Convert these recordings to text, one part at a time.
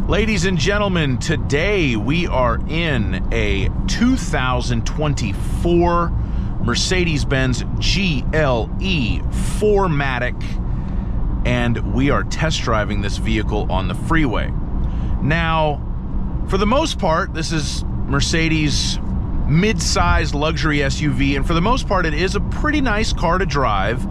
Ladies and gentlemen, today we are in a 2024 Mercedes-Benz GLE 4Matic, and we are test driving this vehicle on the freeway. Now, for the most part, this is Mercedes mid-sized luxury SUV, and for the most part, it is a pretty nice car to drive.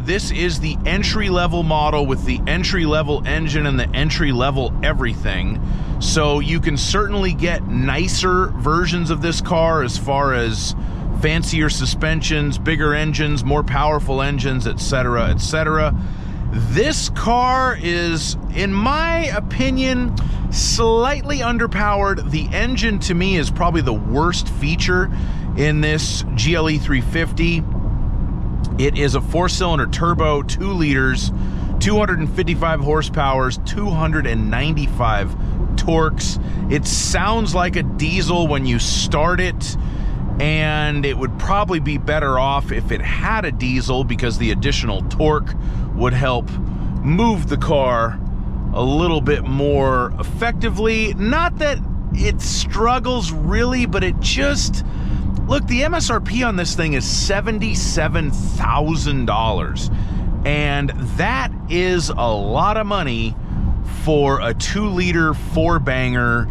This is the entry-level model with the entry-level engine and the entry-level everything. So you can certainly get nicer versions of this car as far as fancier suspensions, bigger engines, more powerful engines, etc., etc. This car is, in my opinion, slightly underpowered. The engine, to me, is probably the worst feature in this GLE 350. It is a 4-cylinder turbo, 2 liters, 255 horsepower, 295 torques. It sounds like a diesel when you start it, and it would probably be better off if it had a diesel because the additional torque would help move the car a little bit more effectively. Not that it struggles really, but it just... Look, the MSRP on this thing is $77,000, and that is a lot of money for a 2-liter 4-banger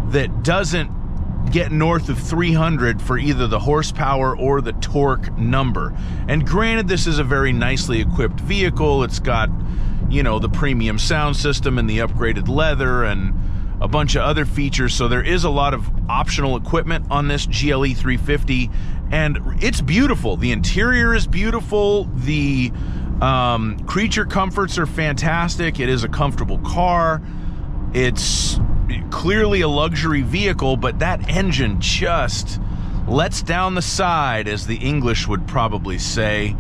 that doesn't get north of 300 for either the horsepower or the torque number. And granted, this is a very nicely equipped vehicle. It's got, you know, the premium sound system and the upgraded leather and a bunch of other features, so there is a lot of optional equipment on this GLE 350, and it's beautiful. The interior is beautiful. The creature comforts are fantastic. It is a comfortable car. It's clearly a luxury vehicle, but that engine just lets down the side, as the English would probably say.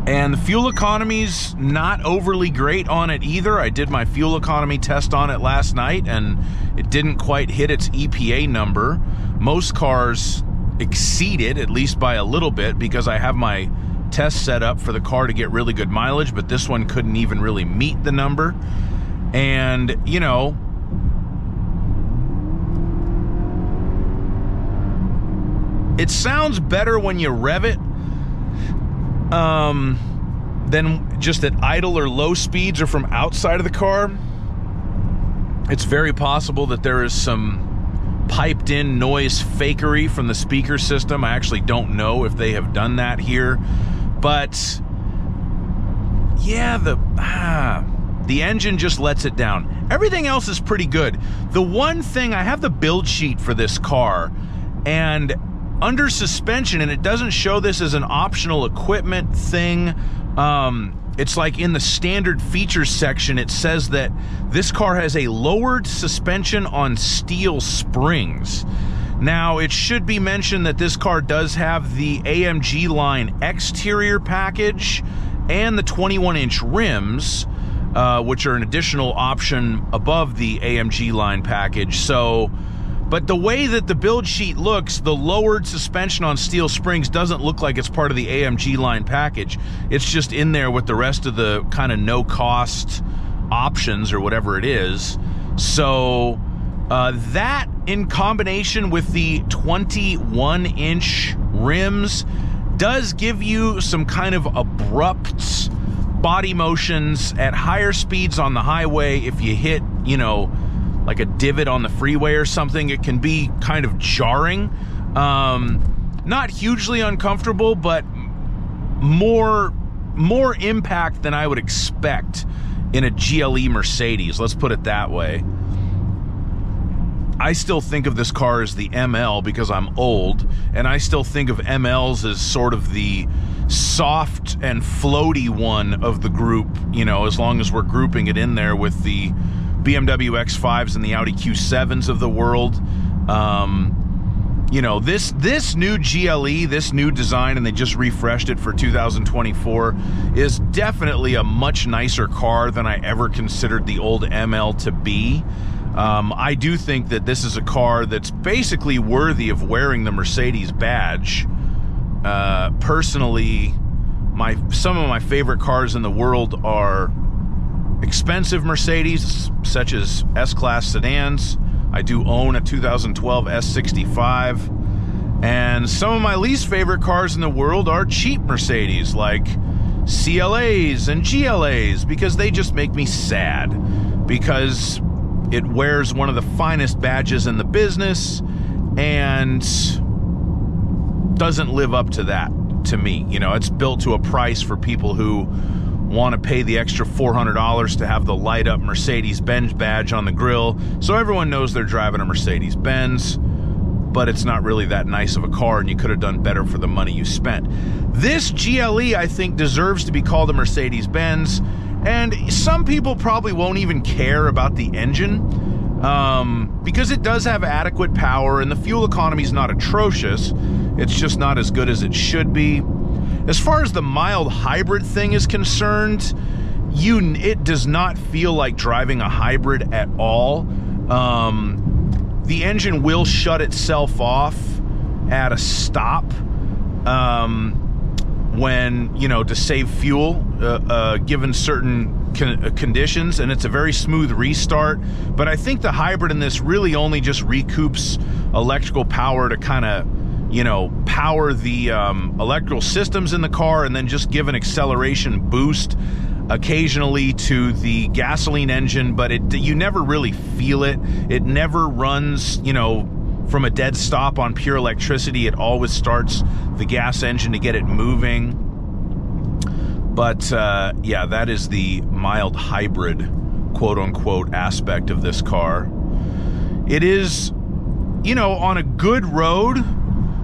And the fuel economy's not overly great on it either. I did my fuel economy test on it last night, and it didn't quite hit its EPA number. Most cars exceed it, at least by a little bit, because I have my test set up for the car to get really good mileage, but this one couldn't even really meet the number. And, you know, it sounds better when you rev it than just at idle or low speeds or from outside of the car. It's very possible that there is some piped in noise fakery from the speaker system. I actually don't know if they have done that here, but yeah, the engine just lets it down. Everything else is pretty good. The one thing, I have the build sheet for this car, and under suspension, and it doesn't show this as an optional equipment thing, it's like in the standard features section, it says that this car has a lowered suspension on steel springs. Now, it should be mentioned that this car does have the AMG line exterior package and the 21-inch rims, which are an additional option above the AMG line package. So, but the way that the build sheet looks, the lowered suspension on steel springs doesn't look like it's part of the AMG line package. It's just in there with the rest of the kind of no-cost options or whatever it is. So that in combination with the 21-inch rims does give you some kind of abrupt body motions at higher speeds on the highway. If you hit, you know, like a divot on the freeway or something, it can be kind of jarring. Not hugely uncomfortable, but more impact than I would expect in a GLE Mercedes. Let's put it that way. I still think of this car as the ML because I'm old, and I still think of MLs as sort of the soft and floaty one of the group, you know, as long as we're grouping it in there with the BMW X5s and the Audi Q7s of the world. You know, this new GLE, this new design, and they just refreshed it for 2024, is definitely a much nicer car than I ever considered the old ML to be. I do think that this is a car that's basically worthy of wearing the Mercedes badge. Personally, some of my favorite cars in the world are expensive Mercedes, such as S-Class sedans. I do own a 2012 S65. And some of my least favorite cars in the world are cheap Mercedes, like CLAs and GLAs, because they just make me sad. Because it wears one of the finest badges in the business and doesn't live up to that, to me. You know, it's built to a price for people who want to pay the extra $400 to have the light up Mercedes-Benz badge on the grill, so everyone knows they're driving a Mercedes-Benz, but it's not really that nice of a car, and you could have done better for the money you spent. This GLE, I think, deserves to be called a Mercedes-Benz, and some people probably won't even care about the engine, because it does have adequate power, and the fuel economy is not atrocious. It's just not as good as it should be. As far as the mild hybrid thing is concerned, it does not feel like driving a hybrid at all. The engine will shut itself off at a stop when, you know, to save fuel, given certain conditions, and it's a very smooth restart. But I think the hybrid in this really only just recoups electrical power to kind of, you know, power the electrical systems in the car, and then just give an acceleration boost occasionally to the gasoline engine, but you never really feel it. It never runs, you know, from a dead stop on pure electricity. It always starts the gas engine to get it moving. But yeah, that is the mild hybrid, quote-unquote, aspect of this car. It is, you know, on a good road,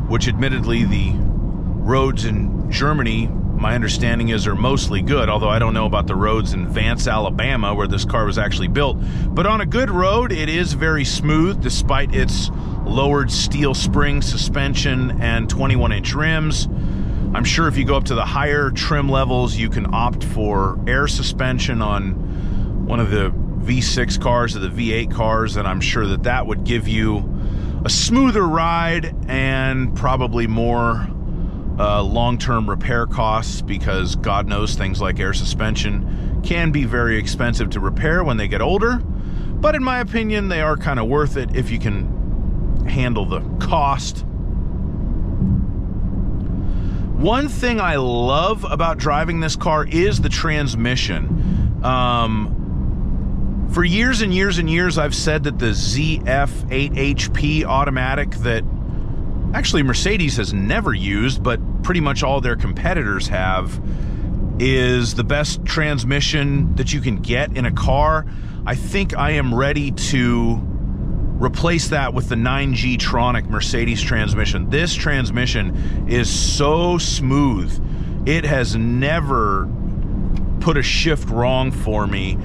which admittedly the roads in Germany, my understanding is, are mostly good, although I don't know about the roads in Vance, Alabama, where this car was actually built. But on a good road, it is very smooth, despite its lowered steel spring suspension and 21-inch rims. I'm sure if you go up to the higher trim levels, you can opt for air suspension on one of the V6 cars or the V8 cars, and I'm sure that that would give you a smoother ride and probably more long-term repair costs, because God knows things like air suspension can be very expensive to repair when they get older. But in my opinion, they are kind of worth it if you can handle the cost. One thing I love about driving this car is the transmission. For years and years and years, I've said that the ZF8HP automatic that actually Mercedes has never used, but pretty much all their competitors have, is the best transmission that you can get in a car. I think I am ready to replace that with the 9G Tronic Mercedes transmission. This transmission is so smooth. It has never put a shift wrong for me.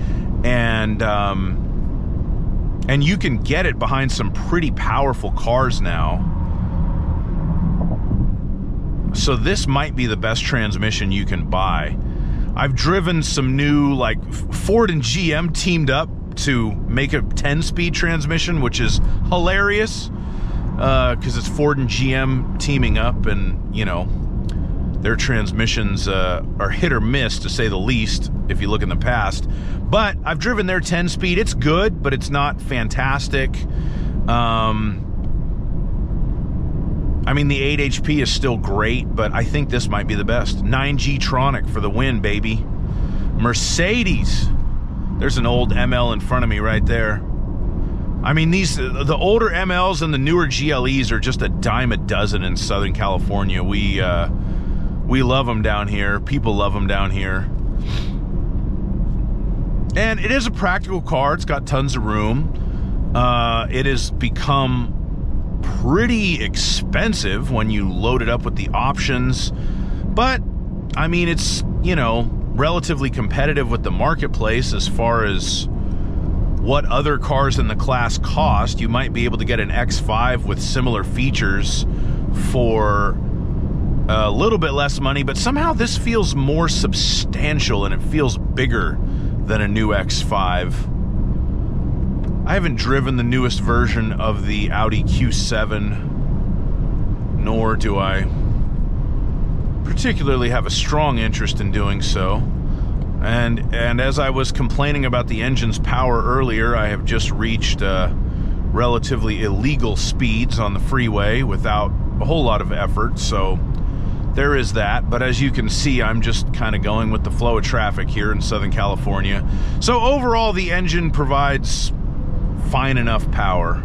And you can get it behind some pretty powerful cars now. So this might be the best transmission you can buy. I've driven some new, like Ford and GM teamed up to make a 10-speed transmission, which is hilarious because it's Ford and GM teaming up, and, you know, their transmissions are hit or miss, to say the least, if you look in the past. But I've driven their 10-speed. It's good, but it's not fantastic. I mean, the 8 HP is still great, but I think this might be the best. 9G Tronic for the win, baby. Mercedes. There's an old ML in front of me right there. I mean, the older MLs and the newer GLEs are just a dime a dozen in Southern California. We love them down here. People love them down here. And it is a practical car. It's got tons of room. It has become pretty expensive when you load it up with the options. But, I mean, it's, you know, relatively competitive with the marketplace as far as what other cars in the class cost. You might be able to get an X5 with similar features for a little bit less money, but somehow this feels more substantial and it feels bigger than a new X5. I haven't driven the newest version of the Audi Q7, nor do I particularly have a strong interest in doing so. And as I was complaining about the engine's power earlier, I have just reached relatively illegal speeds on the freeway without a whole lot of effort, so there is that. But as you can see, I'm just kind of going with the flow of traffic here in Southern California. So overall, the engine provides fine enough power.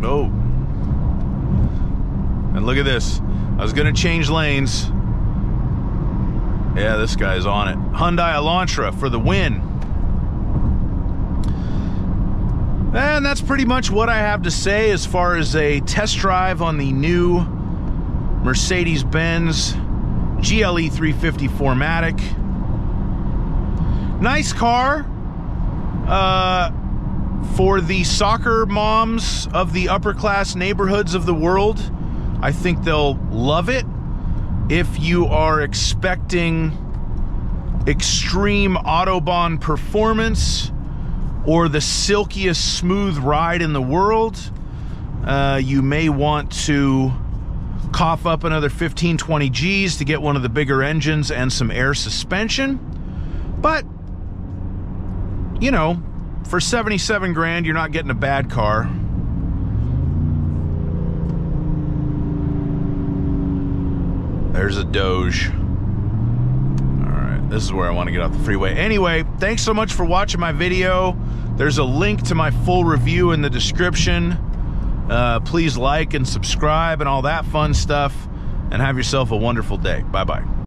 Oh. And look at this. I was going to change lanes. Yeah, this guy's on it. Hyundai Elantra for the win. And that's pretty much what I have to say as far as a test drive on the new Mercedes-Benz GLE 350 4Matic. Nice car. For the soccer moms of the upper class neighborhoods of the world, I think they'll love it. If you are expecting extreme Autobahn performance or the silkiest smooth ride in the world, you may want to cough up another 15-20 G's to get one of the bigger engines and some air suspension. But, you know, for 77 grand, you're not getting a bad car. There's a Doge. All right, this is where I want to get off the freeway. Anyway, thanks so much for watching my video. There's a link to my full review in the description. Please like and subscribe and all that fun stuff, and have yourself a wonderful day. Bye-bye.